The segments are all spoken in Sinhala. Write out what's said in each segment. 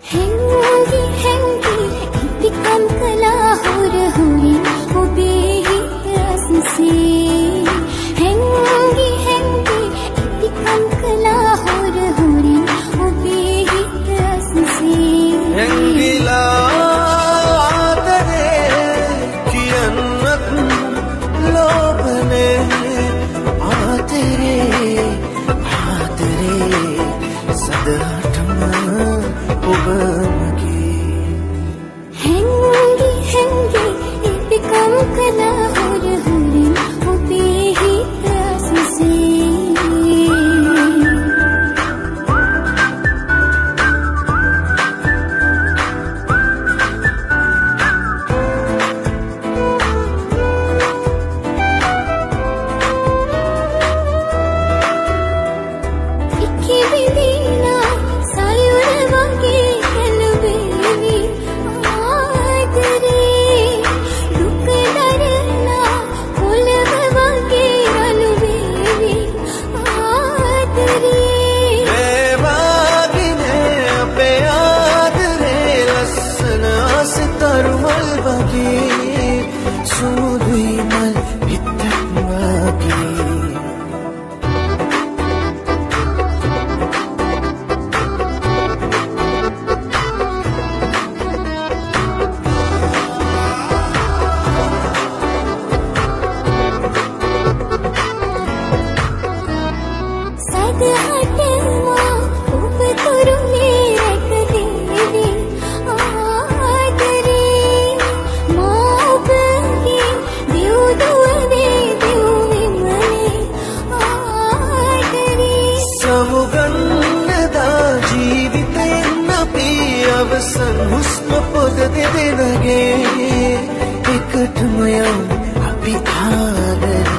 හැංගි හැංගි ඉතිකම් කළා හොර හොරින් ඔබේ හිත අස්සේ හැංගි හැංගි ඉතිකම් කළා හොර හොරින් ඔබේ හිත අස්සේ හැංගිලා ආදරේ කියන්නත් ලෝභනේ ආදරේ සදහටම ඔබ මගේ හැංගි හැංගි ඉතිකම් කළා හොර හොරින් ඔබේ හිත අස්සේ අවසන් හුස්ම පොද දෙදෙනගේ එකටම යම් අපි ආදරෙන්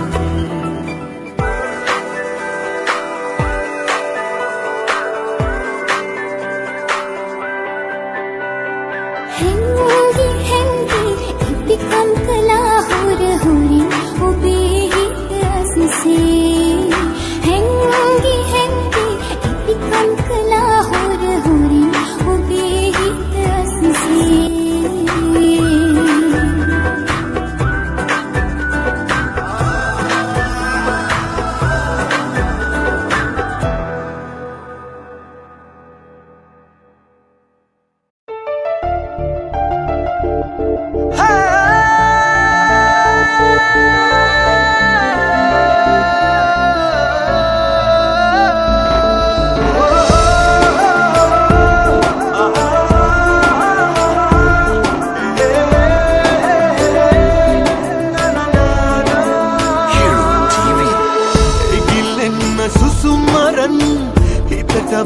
හැංගි හැංගි ඉතිකම් කළා හොර හොරින් ඔබේ හිත අස්සේ හැංගි හැංගි ඉතිකම් කළා හොර හොරින් ඔබේ හිත අස්සේ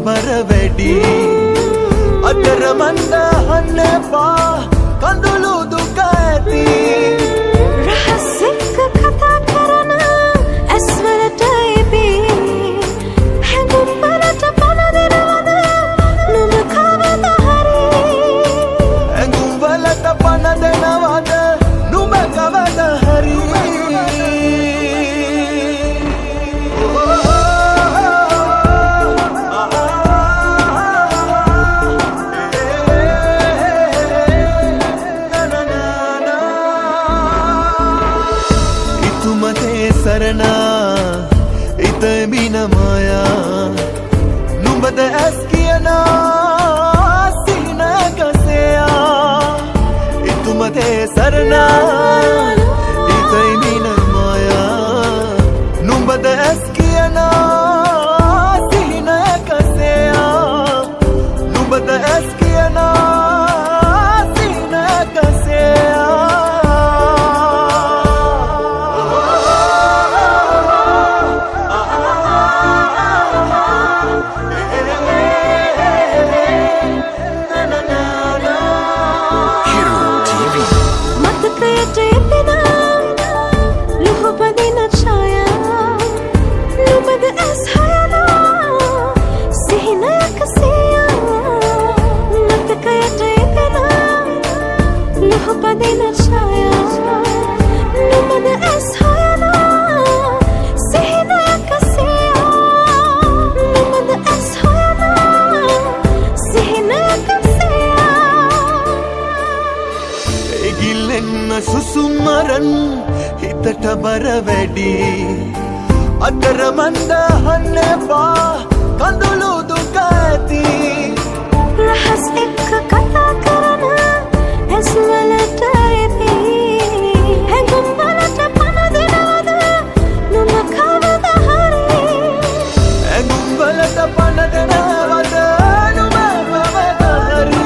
බර වැඩි අතර මන්ද හන්නපා කඳුළු දුක ඇති රහස් එක්ක කතා කරන ඇස්වලට එපේ හැඟුම් වලට පණ දෙනවද නුඹ කවද හරි හැඟුම් වලට පණ දෙනවද නුඹ කවද හරි සුසුම් මරන් හිතට බර වැඩි අතර මන්ද අහන්න එපා කඳුළු දුක ඇති රහස් එක්ක කතා කරන ඇස් වලට එපී හැඟුම් වලට පණ දෙනවද නුඹ කවද හරි ඇඟුම් වලට පණ දෙනවද නුඹ කවද හරි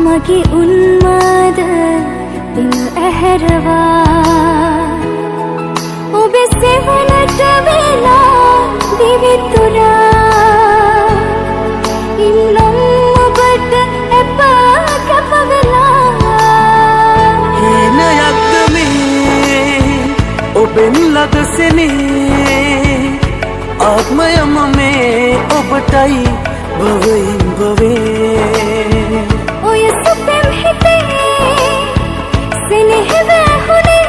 මගේ උන්මාද දින ඇහැරවා ඔබේ සෙවණට වෙලා දිවිතුරා ඉන්නම් ඔබට එපා කැප වෙලා හේනයක්ද මේ ඔබෙන් ලදසනේ ආත්මයම මේ ඔබටයි භවයෙන් භවේ ඔය සුපෙම් හිතේ සෙනෙහ වැහුනේ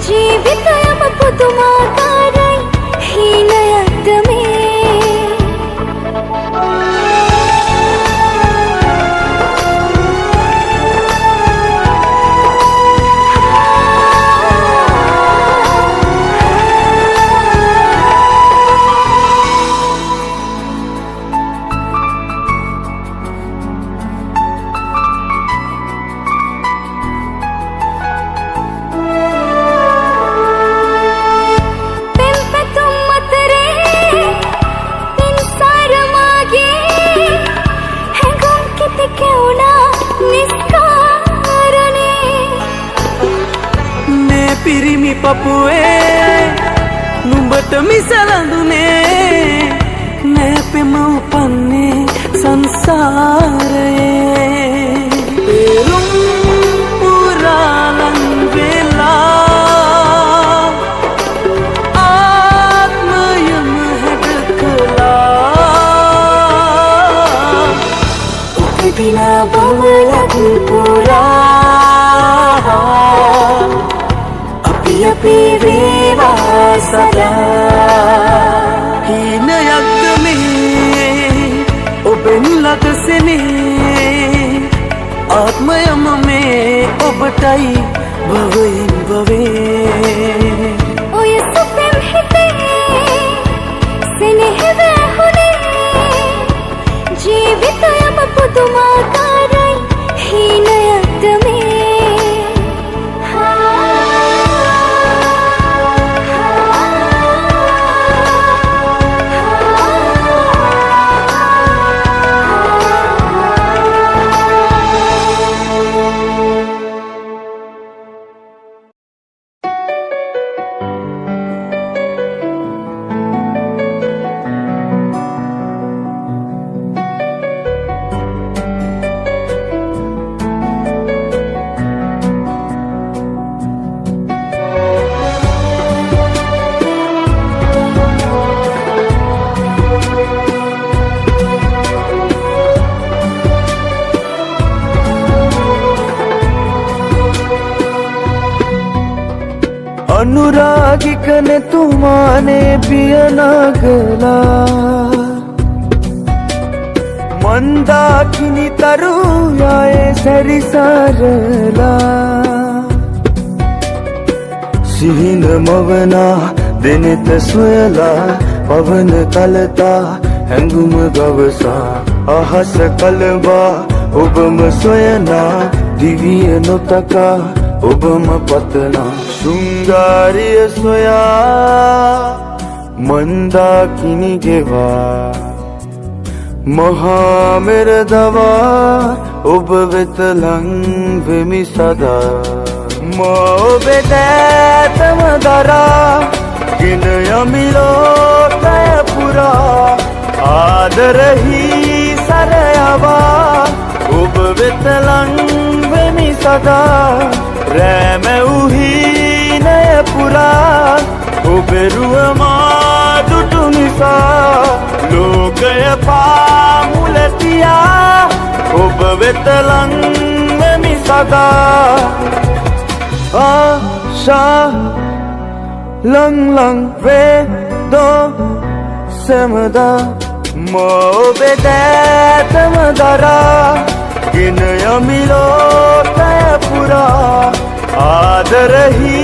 ජීවිතයම පුදුමාකාරයි හීනයක්ද මේ පිරිමි පපුවේ නුඹට මිසලඳුනේ නෑ පෙම උපන්නේ සංසාරයේ පෙරුම් පුරාලන් වෙලා ආත්මයම හැඩ කළා hina bawayak pura api api veva sada hinayak me oben lagasene atmayam me obatai bhawain bhave oy supem hite senehve hune jeevitayam pudumaakarai hinayak me अनुरागिकने Tumane पिया नागला मंदाकिनी तरुयाए सरिसारला सिहिन मवना दिनित सोयला पवन तलता हैंगुम गवसा आहस कलबा उबम सोयना दिव्य नोतका उबम पतना शृंगारिय सोया मंदाकिनी गेवा महामिरदवा उबवितलं विमि सदा मोबेतमदरा किनयमिलो तयपुरा आदरही सरयवा उबवितलं विमि सदा रैम उही नयपुरा उबेरुमा दुटुनिसा लोकय पामुलतिया उबवितलं विमि सदा आशा लंग लंग वे दो समदा मोबेतमदरा किनयमिलो तयपुरा आदरही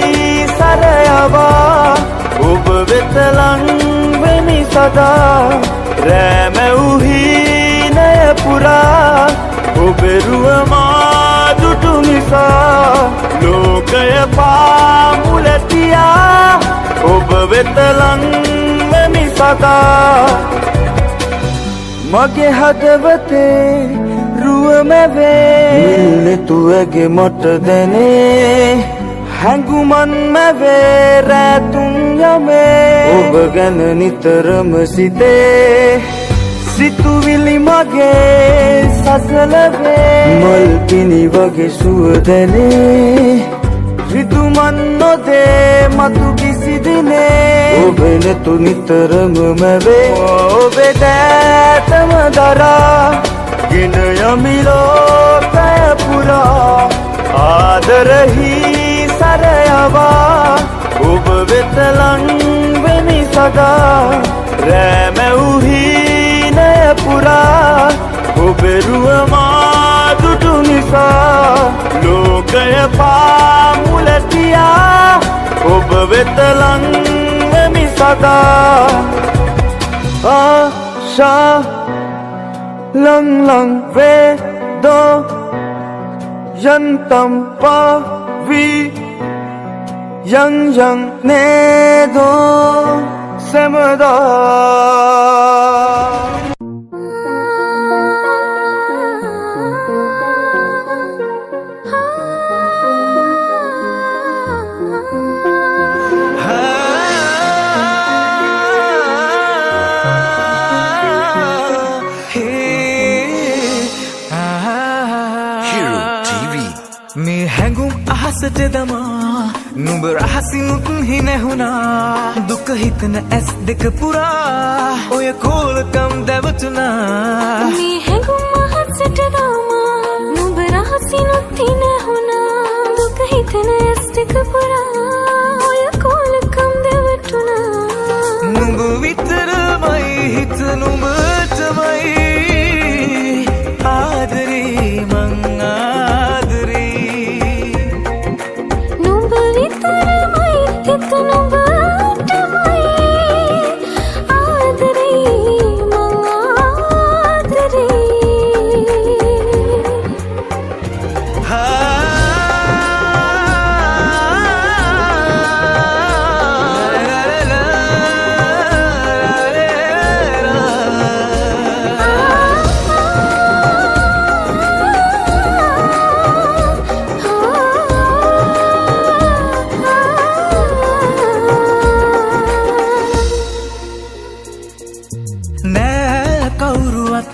सरयवा उबवितलं विमि सदा रैम उही नयपुरा उबेरुमा दुटुनिसा लोकय पामुलतिया उबवितलं विमि सदा मगे हदवते रूह में वे मिलने तुएगे मट देने हैंगुमन में वे रैतुंगा में उबगन नितरम सीते सितुविली मगे ससलवे मल्पिनी वगे सुदेने ऋतुमन्नो दे मतु किसी दिने उबने तु नितरम में वे उबेतमदरा किनयमिलो तयपुरा आदरही सरयवा उबवितलं विमि सदा रैम उही नयपुरा उबेरुमा दुटुनिसा लोकय पामुलतिया उबवितलं विमि सदा आशा लंग लंग वे दो यंतम पावी यंग यंग ने दो समदा Me hangum ahasate dama number ahasinutun hine huna dukka hitna es dek pura oya kolkam devatuna me hangum ahasate dama සිනුත් හිනහුණා දුක හිතන ඇස් දෙක පුරා ඔය කෝලකම් දෙවටුණා නුඹ විතරමයි හිත නුඹටමයි ආදරේ මං ආදරේ නුඹ විතරමයි හිත නුඹටමයි ආදරේ මං ආදරේ නෑ කවුරුවත්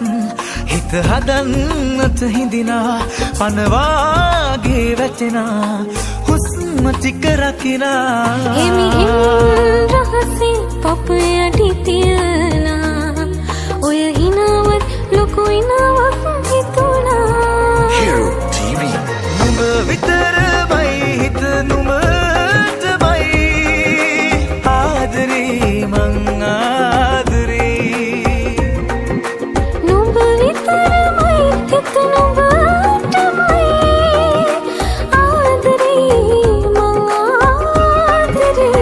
හිත හදන්නට හිඳිනා පනවාගේ වැටෙනා හුස්ම ටික රකිනා හිමිහින් රහසේ පප යටි තියලා ඔය හිනාවත් ලොකු ඉනාවක් හිතුණා Hero TV. නුඹ විතරමයි හිත නුඹටමයි ආදරේ මං ආදරේ නුඹ විතරමයි හිත නුඹටමයි ආදරේ මං ආදරේ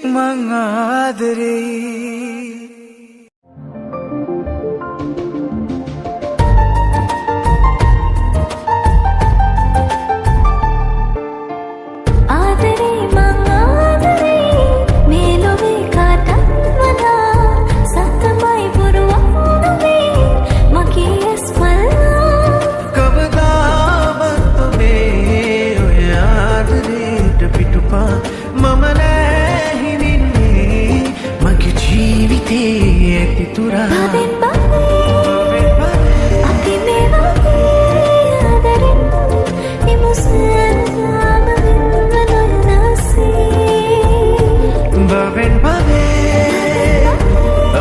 මං ආදරේ ආදරේ මං ආදරේ මේ ලොවේ කාටත් වඩා සත්තමයි බොරුවක් නෙවේ මගේ ඇස් පල්ලා කවදාවත් ඔබේ ඔය ආදරේට පිටුපා මම නෑ හිමින්නේ මගේ ජීවිතේ ඇතිතුරා බවෙන් බවේ අපි මේ වගේ ආදරෙන් ඉමු සෑම වෙනව නොයනසේ බවෙන් බවේ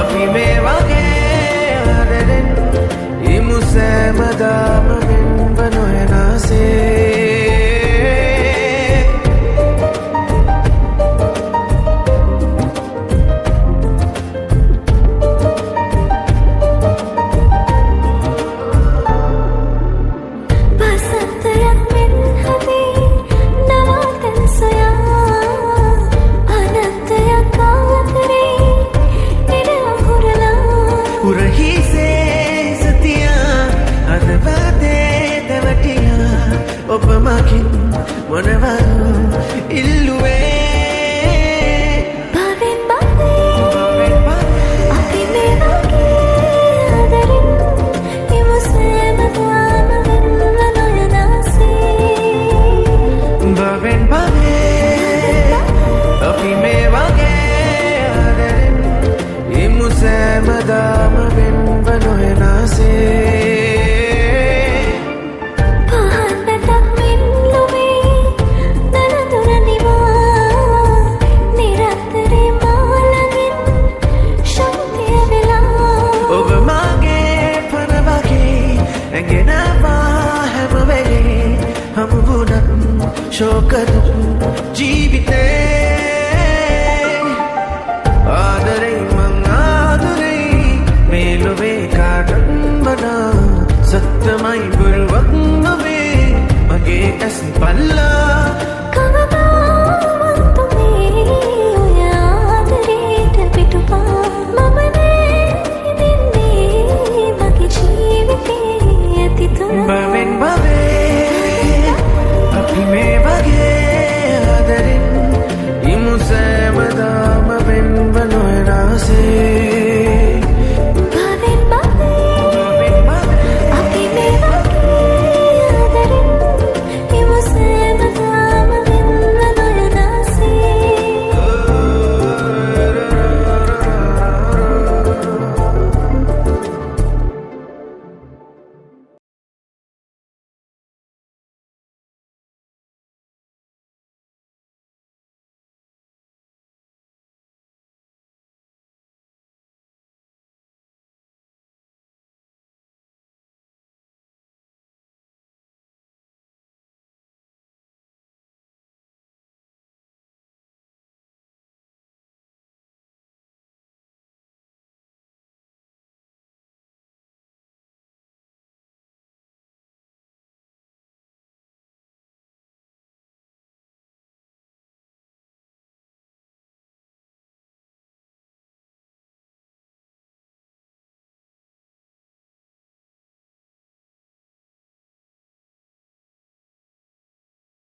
අපි මේ වගේ ආදරෙන් ඉමු සෑමදාම වෙන්ව නොයනාසේ බසන්තයක් මෙන් හදේ නවාතැන් සොයා අනන්තයක් ආදරේ ඉර අහුරලා උරහිසේ සතියා අදවාදේ දැවටියා ඔබ මකින් මොනවරු ඉල්ලුවේ බවෙන් බවේ අපි මේ වගේ ආදරෙන් ඉමු සෑමදාම වෙනව නොයනසේ බවෙන් බවේ අපි මේ වගේ ආදරෙන් ඉමු සෑමදාම වෙන්ව නොයනාසේ පහන් වැටක් මෙන් ලොවේ දරදුර නිවා නිරන්තරේ මාළඟින් ශක්තිය වෙලා ඔබ මගේ පන වගේ ඇගෙනවා හැම වෙලේ හමු වුණත් ශෝක දුක්